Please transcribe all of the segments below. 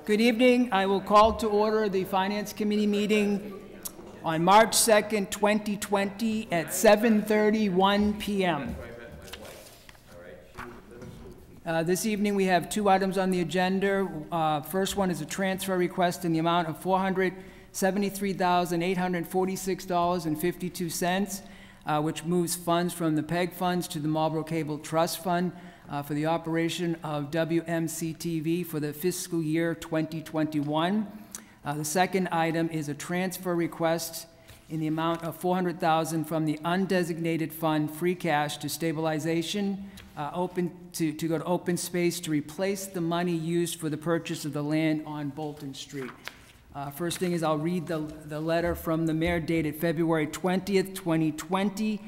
Good evening. I will call to order the Finance Committee meeting on March 2nd, 2020 at 7:31 p.m. This evening we have two items on the agenda. First one is a transfer request in the amount of $473,846.52, which moves funds from the PEG funds to the Marlborough Cable Trust Fund for the operation of WMCT-TV for the fiscal year 2021. The second item is a transfer request in the amount of $400,000 from the undesignated fund free cash to stabilization, to go to open space to replace the money used for the purchase of the land on Bolton Street. First thing is I'll read the letter from the mayor dated February 20th, 2020.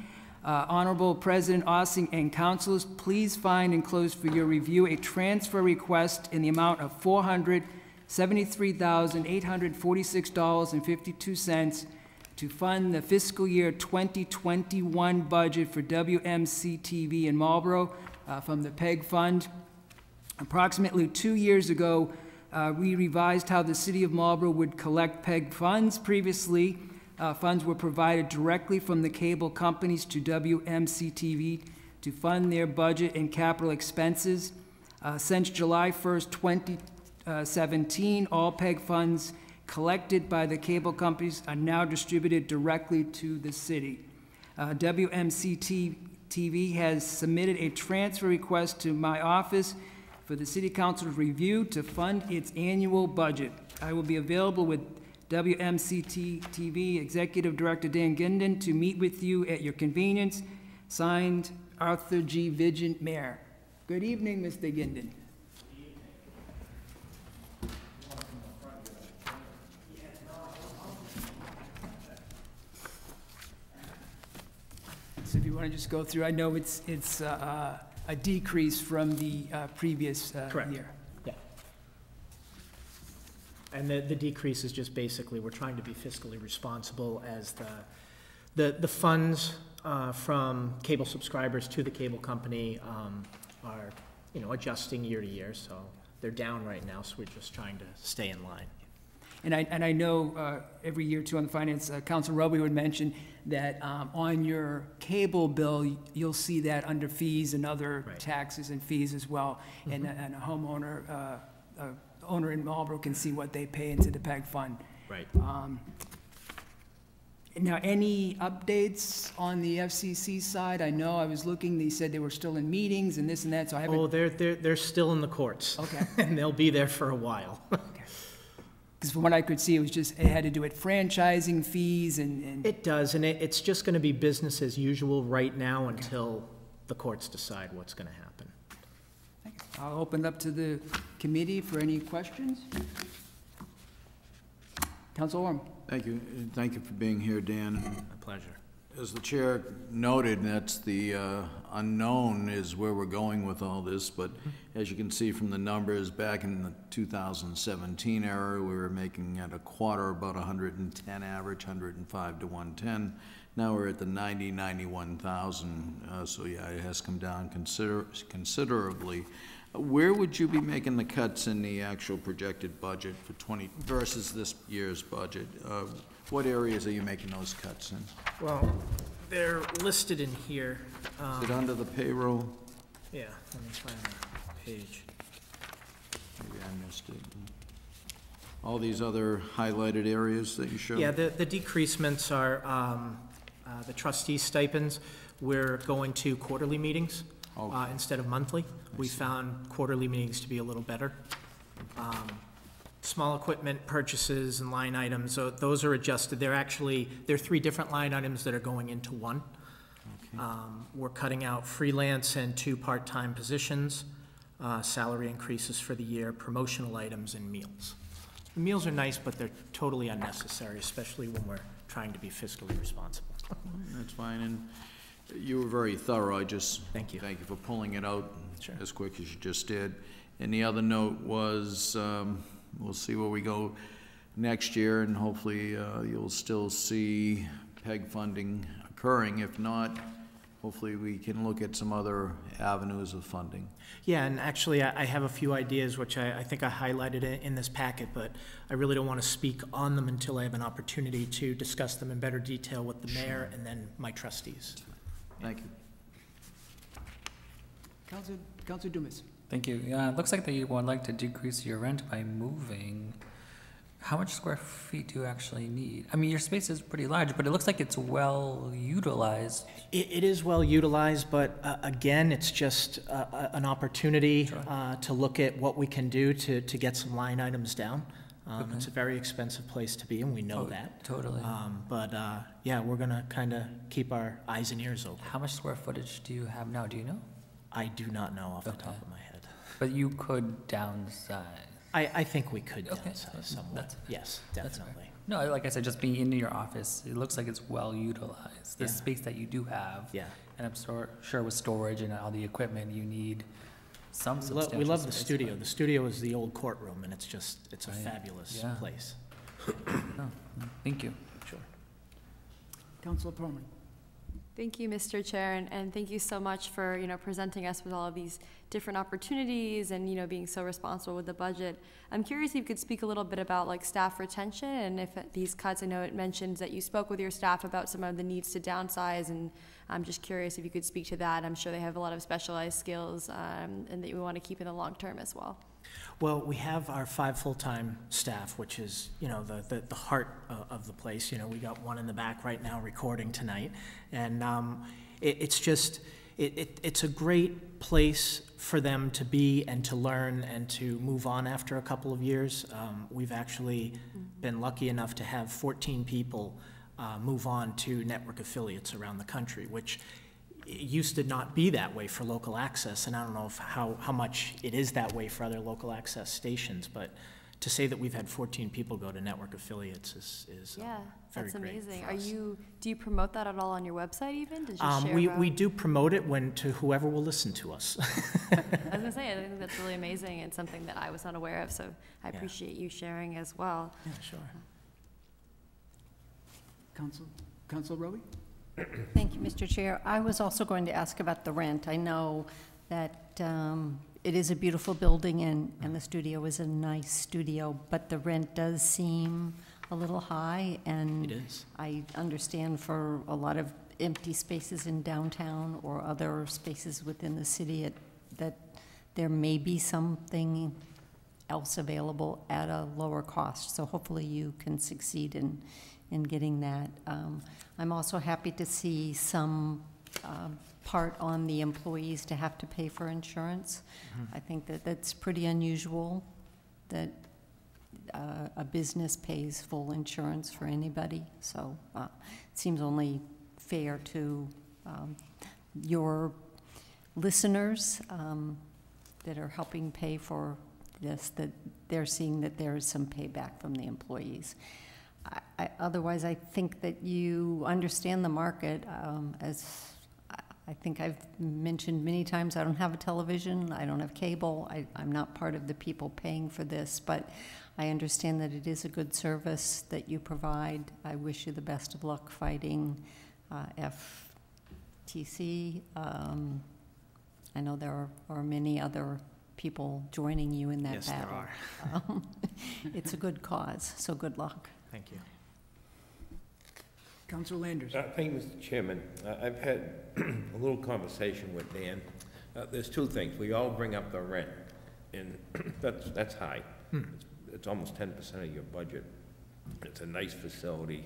Honorable President Ossing and councilors, please find enclosed for your review a transfer request in the amount of $473,846.52 to fund the fiscal year 2021 budget for WMCT-TV in Marlborough from the PEG Fund. Approximately 2 years ago, we revised how the City of Marlborough would collect PEG funds. Previously, funds were provided directly from the cable companies to WMCT-TV to fund their budget and capital expenses. Since July 1st, 2017, all PEG funds collected by the cable companies are now distributed directly to the city. WMCT-TV has submitted a transfer request to my office for the City Council's review to fund its annual budget. I will be available with WMCT-TV Executive Director Dan Ginden to meet with you at your convenience. Signed, Arthur G. Vigent, Mayor. Good evening, Mr. Ginden. So if you want to just go through, I know it's a decrease from the previous year. Yeah. And the decrease is just basically we're trying to be fiscally responsible as the funds from cable subscribers to the cable company are adjusting year to year, so they're down right now, so we're just trying to stay in line. And I know every year too on the Finance Council, Roby would mention that on your cable bill, you'll see that under fees and other taxes and fees as well. Mm-hmm. And a homeowner, owner in Marlborough can see what they pay into the PEG fund. Right. Now, any updates on the FCC side? I know I was looking, they said they were still in meetings and this and that, so I haven't... Oh, they're still in the courts. Okay. And they'll be there for a while. Okay. Because from what I could see, it had to do with franchising fees and... It does, and it's just going to be business as usual right now until the courts decide what's going to happen. Thank you. I'll open it up to the committee for any questions. Council Orm. Thank you. Thank you for being here, Dan. My pleasure. As the chair noted, that's the unknown is where we're going with all this, but as you can see from the numbers, back in the 2017 era, we were making at a quarter about 110 average, 105 to 110. Now we're at the 91,000, so yeah, it has come down considerably. Where would you be making the cuts in the actual projected budget for 20 versus this year's budget? What areas are you making those cuts in? Well, they're listed in here. Is it under the payroll? Yeah, let me find the page. Maybe I missed it. All these other highlighted areas that you showed? Yeah, the decreasements are the trustee stipends. We're going to quarterly meetings instead of monthly. We found quarterly meetings to be a little better. Small equipment purchases and line items, so those are adjusted. They're 3 different line items that are going into one. Okay. We're cutting out freelance and 2 part-time positions, salary increases for the year, promotional items, and meals. The meals are nice, but they're totally unnecessary, especially when we're trying to be fiscally responsible. That's fine, and you were very thorough. Thank you. Thank you for pulling it out as quick as you just did. And the other note was, we'll see where we go next year, and hopefully you'll still see PEG funding occurring. If not, hopefully we can look at some other avenues of funding. Yeah, and actually, I have a few ideas, which I think I highlighted in this packet, but I really don't want to speak on them until I have an opportunity to discuss them in better detail with the mayor and then my trustees. Thank you. Councilor Dumas. Thank you. Yeah, it looks like that you would like to decrease your rent by moving. How much square feet do you actually need? I mean, your space is pretty large, but it looks like it's well utilized. It is well utilized, but again, it's just an opportunity to look at what we can do to get some line items down. Okay. It's a very expensive place to be, and we know that. Totally. But yeah, we're gonna kind of keep our eyes and ears open. How much square footage do you have now? Do you know? I do not know off the Okay. top of my head. But you could downsize. I think we could Okay, downsize somewhat. that's- Yes, That's fair. definitely. No, like I said, just being in your office, it looks like it's well utilized. The Yeah. space that you do have. Yeah. And I'm sure with storage and all the equipment, you need some We substantial love the space, studio. but- The studio is the old courtroom, and it's a Right. fabulous Yeah. place. No, thank you. Sure. Councilor Perlman. Thank you, Mr. Chair, and thank you so much for, presenting us with all of these different opportunities and, being so responsible with the budget. I'm curious if you could speak a little bit about like staff retention and if these cuts, I know it mentions that you spoke with your staff about some of the needs to downsize, and I'm just curious if you could speak to that. I'm sure they have a lot of specialized skills and that we want to keep in the long term as well. Well, we have our 5 full-time staff, which is, the heart of the place. We got one in the back right now recording tonight. And it's a great place for them to be and to learn and to move on after a couple of years. We've actually been lucky enough to have 14 people move on to network affiliates around the country, which it used to not be that way for local access, and I don't know how much it is that way for other local access stations, but to say that we've had 14 people go to network affiliates is Yeah, very that's great amazing. for us. Do you promote that at all on your website even? Did you share we about- do promote it to whoever will listen to us. I was gonna say, I think that's really amazing and something that I was not aware of, so I Yeah. appreciate you sharing as well. Yeah, sure. Councilor Roby. Thank you, Mr. Chair. I was also going to ask about the rent. I know that it is a beautiful building and the studio is a nice studio, but the rent does seem a little high. And It is. I understand for a lot of empty spaces in downtown or other spaces within the city that there may be something else available at a lower cost. So hopefully you can succeed in getting that. I'm also happy to see some part on the employees to have to pay for insurance. I think that that's pretty unusual, that a business pays full insurance for anybody. So it seems only fair to your listeners that are helping pay for this, that they're seeing that there is some payback from the employees. Otherwise, I think that you understand the market. As I think I've mentioned many times, I don't have a television, I don't have cable, I'm not part of the people paying for this, but I understand that it is a good service that you provide. I wish you the best of luck fighting FTC. I know there are many other people joining you in that Yes, there battle. are. It's a good cause, so good luck. Thank you. Councilor Landers. Thank you, Mr. Chairman. I've had a little conversation with Dan. There's two things. We all bring up the rent, and that's high. It's almost 10% of your budget. It's a nice facility.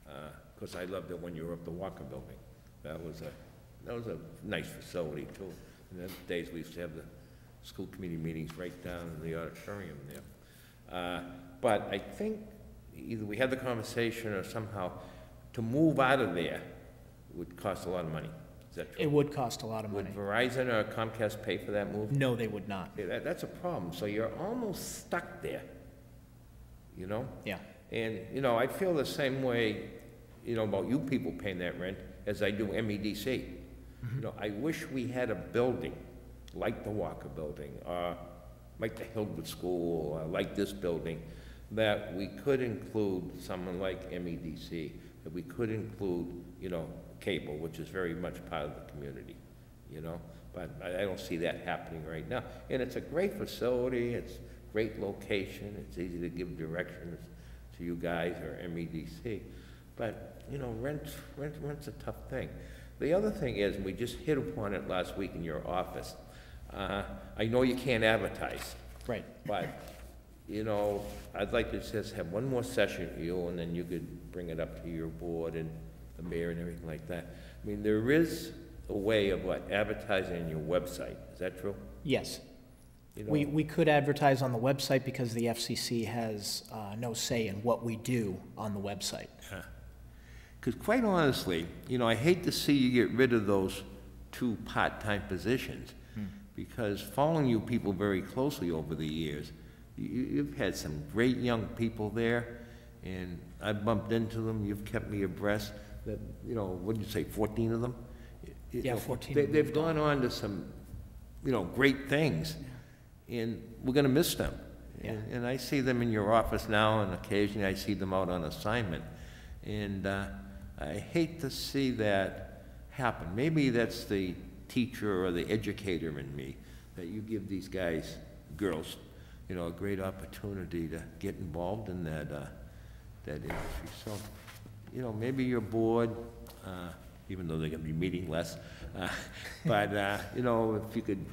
Of course, I loved it when you were up the Walker Building. That was a nice facility, too. In the days, we used to have the school committee meetings right down in the auditorium there. But I think either we had the conversation or somehow to move out of there would cost a lot of money. Is that true? It would cost a lot of money. Would Verizon or Comcast pay for that move? No, they would not. Yeah, that's a problem. So you're almost stuck there, you know? Yeah. And, I feel the same way, about you people paying that rent as I do MEDC. I wish we had a building like the Walker Building, or like the Hillwood School, or like this building, that we could include someone like MEDC, that we could include, cable, which is very much part of the community, you know? But I don't see that happening right now. And it's a great facility, it's great location, it's easy to give directions to you guys or MEDC. But, you know, rent's a tough thing. The other thing is, and we just hit upon it last week in your office, I know you can't advertise. Right. But, you know, I'd like to just have one more session with you, and then you could bring it up to your board and the mayor and everything like that. I mean, there is a way of advertising on your website. Is that true? Yes. You know, We could advertise on the website because the FCC has no say in what we do on the website. because quite honestly, you know, I hate to see you get rid of those 2 part-time positions, because following you people very closely over the years, you've had some great young people there, and I've bumped into them. You've kept me abreast that, you know, what did you say, 14 of them? Yeah, 14. They've gone on to some, you know, great things, and we're gonna miss them. Yeah. And I see them in your office now, and occasionally I see them out on assignment. And I hate to see that happen. Maybe that's the teacher or the educator in me, that you give these guys, girls, you know, a great opportunity to get involved in that industry. So, you know, maybe your board, even though they're gonna be meeting less, but, you know, if you could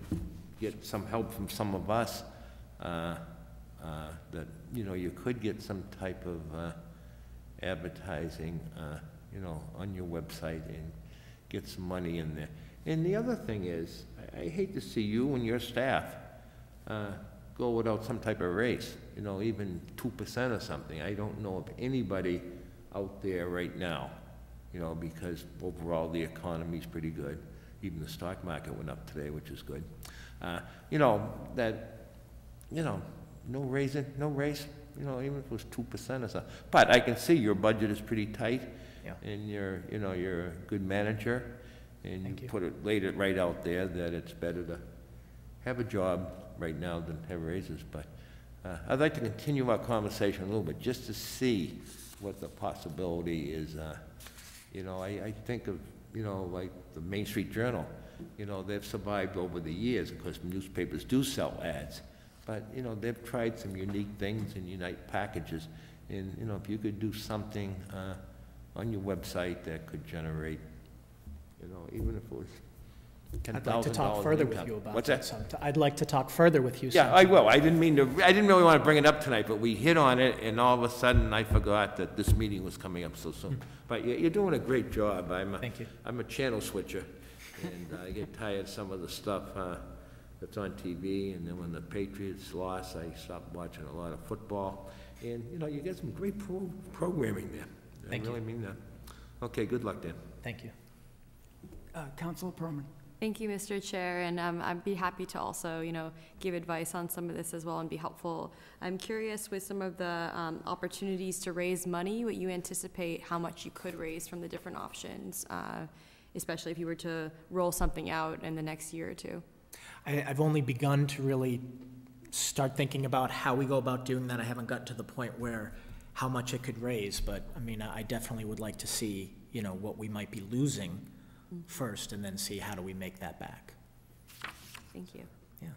get some help from some of us, that, you know, you could get some type of advertising, you know, on your website and get some money in there. And the other thing is, I hate to see you and your staff go without some type of raise, you know, even 2% or something. I don't know of anybody out there right now, you know, because overall the economy's pretty good. Even the stock market went up today, which is good. You know, that, you know, no raise, you know, even if it was 2% or something. But I can see your budget is pretty tight. Yeah. And you're, you know, you're a good manager, and Thank you. laid it right out there that it's better to have a job right now than have raises. But I'd like to continue our conversation a little bit, just to see what the possibility is. You know, I think of, you know, like the Main Street Journal. You know, they've survived over the years because newspapers do sell ads. But, you know, they've tried some unique things and unique packages. And, you know, if you could do something on your website that could generate, you know, even if it was $10,000. I'd like to talk further with you about What's that that? sometime. I'd like to talk further with you Yeah, sometime. I will. I didn't really want to bring it up tonight, but we hit on it, and all of a sudden I forgot that this meeting was coming up so soon. But you're doing a great job. Thank you. I'm a channel switcher, and I get tired of some of the stuff that's on TV, and then when the Patriots lost, I stopped watching a lot of football. And, you know, you get some great programming there. Thank you. I really mean that. Okay, good luck, Dan. Thank you. Councilor Perman. Thank you, Mr. Chair, and I'd be happy to also, you know, give advice on some of this as well and be helpful. I'm curious with some of the opportunities to raise money, what you anticipate how much you could raise from the different options, especially if you were to roll something out in the next year or two. I've only begun to really start thinking about how we go about doing that. I haven't gotten to the point where how much it could raise, but I mean, I definitely would like to see, you know, what we might be losing first, and then see how do we make that back. Thank you. Yeah.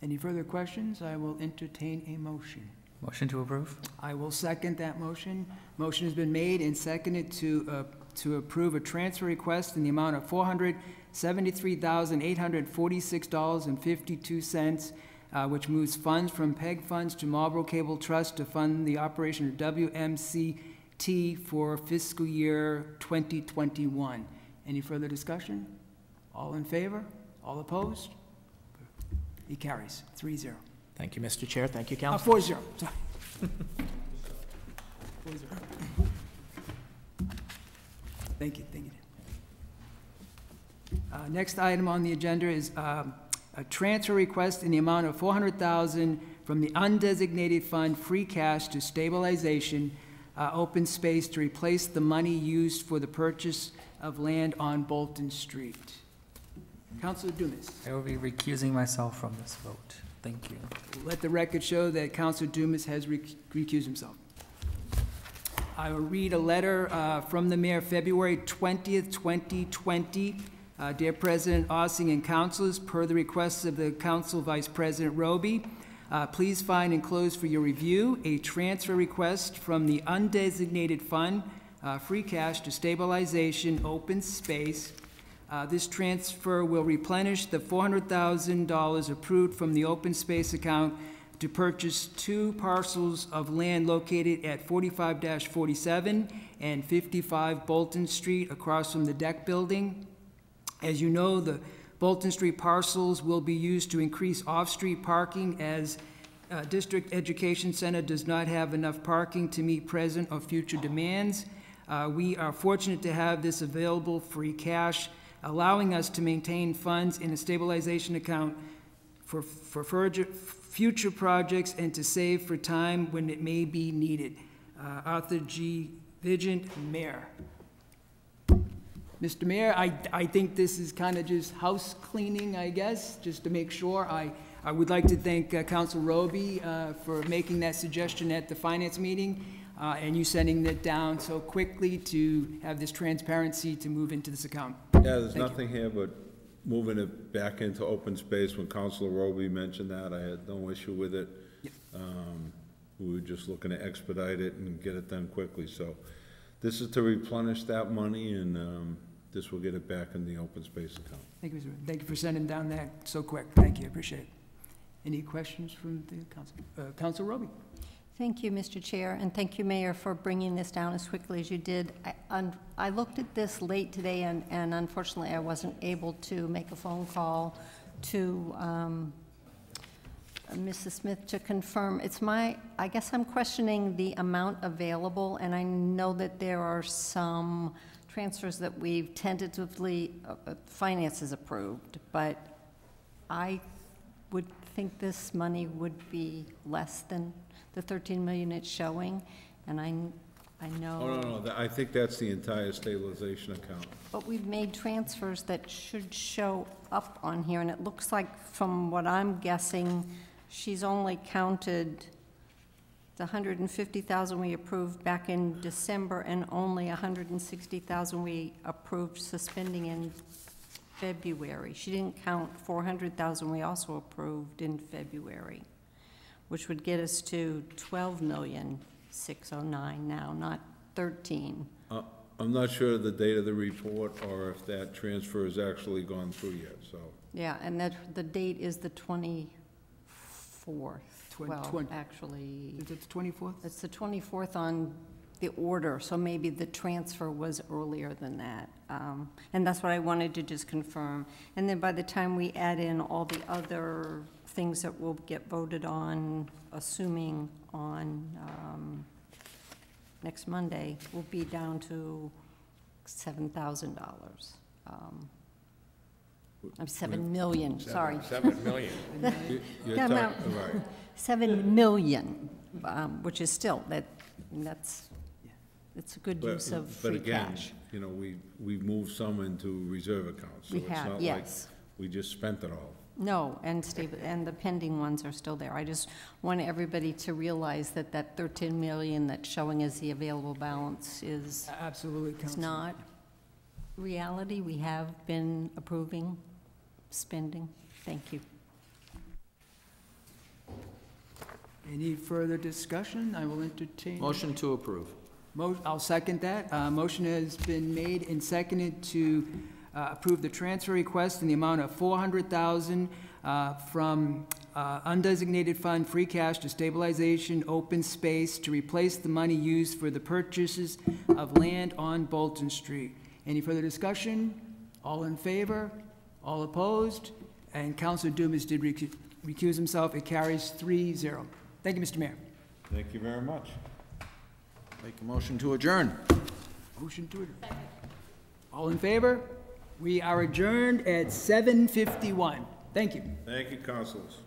Any further questions? I will entertain a motion. Motion to approve? I will second that motion. Motion has been made and seconded to approve a transfer request in the amount of $473,846.52, which moves funds from PEG funds to Marlborough Cable Trust to fund the operation of WMCT for fiscal year 2021. Any further discussion? All in favor? All opposed? It carries 3-0. Thank you, Mr. Chair. Thank you, Council. 4-0, sorry. 4-0. Thank you, thank you. Next item on the agenda is a transfer request in the amount of $400,000 from the undesignated fund free cash to stabilization open space to replace the money used for the purchase of land on Bolton Street. Councilor Dumas. I will be recusing myself from this vote. Thank you. Let the record show that Councilor Dumas has recused himself. I will read a letter from the mayor, February 20th, 2020. Dear President Ossing and councilors, per the requests of the Council Vice President Roby, please find enclosed for your review a transfer request from the undesignated fund, free cash to stabilization open space. This transfer will replenish the $400,000 approved from the open space account to purchase 2 parcels of land located at 45-47 and 55 Bolton Street across from the deck building. As you know, the Bolton Street parcels will be used to increase off-street parking as District Education Center does not have enough parking to meet present or future demands. We are fortunate to have this available free cash, allowing us to maintain funds in a stabilization account for future projects and to save for time when it may be needed. Arthur G. Vigent, Mayor. Mr. Mayor, I think this is kind of just house cleaning, I guess, just to make sure. I would like to thank Council Roby for making that suggestion at the finance meeting and you sending that down so quickly to have this transparency to move into this account. Yeah, there's nothing here but moving it back into open space. When Councilor Roby mentioned that, I had no issue with it. Yep. We were just looking to expedite it and get it done quickly. So this is to replenish that money, and this will get it back in the open space account. Thank you, Mr. Mayor. Thank you for sending down that so quick. Thank you, I appreciate it. Any questions from the council? Council Roby. Thank you, Mr. Chair, and thank you, Mayor, for bringing this down as quickly as you did. I looked at this late today, and unfortunately, I wasn't able to make a phone call to Mrs. Smith to confirm. I guess I'm questioning the amount available, and I know that there are some transfers that we've tentatively, finances approved, but I would think this money would be less than the 13 million it's showing, and I know. Oh, no, I think that's the entire stabilization account. But we've made transfers that should show up on here, and it looks like, from what I'm guessing, she's only counted the 150,000 we approved back in December, and only 160,000 we approved suspending in February. She didn't count 400,000 we also approved in February, which would get us to 12,609,000 now, not 13. I'm not sure of the date of the report or if that transfer has actually gone through yet, so. Yeah, and that the date is the 24th. Well, actually, Is it the 24th? it's the 24th on the order, so maybe the transfer was earlier than that. And that's what I wanted to just confirm. And then by the time we add in all the other things that will get voted on, assuming on next Monday, we'll be down to $7,000. I'm 7 million, sorry. 7 million. You're Yeah, no. right. 7 million, which is still, it's a good use of But free again, cash. you know, we moved some into reserve accounts, so We it's have, not like yes. we just spent it all. No, and the pending ones are still there. I just want everybody to realize that that 13 million that's showing as the available balance is Absolutely, it's Council. not reality. We have been approving spending. Thank you. Any further discussion? I will entertain. Motion to approve. I'll second that. Motion has been made and seconded to approve the transfer request in the amount of $400,000 from undesignated fund free cash to stabilization open space to replace the money used for the purchases of land on Bolton Street. Any further discussion? All in favor? All opposed? And Councilor Dumas did recuse himself. It carries 3-0. Thank you, Mr. Mayor. Thank you very much. Make a motion to adjourn. Motion to adjourn. All in favor? We are adjourned at 7:51. Thank you. Thank you, councilors.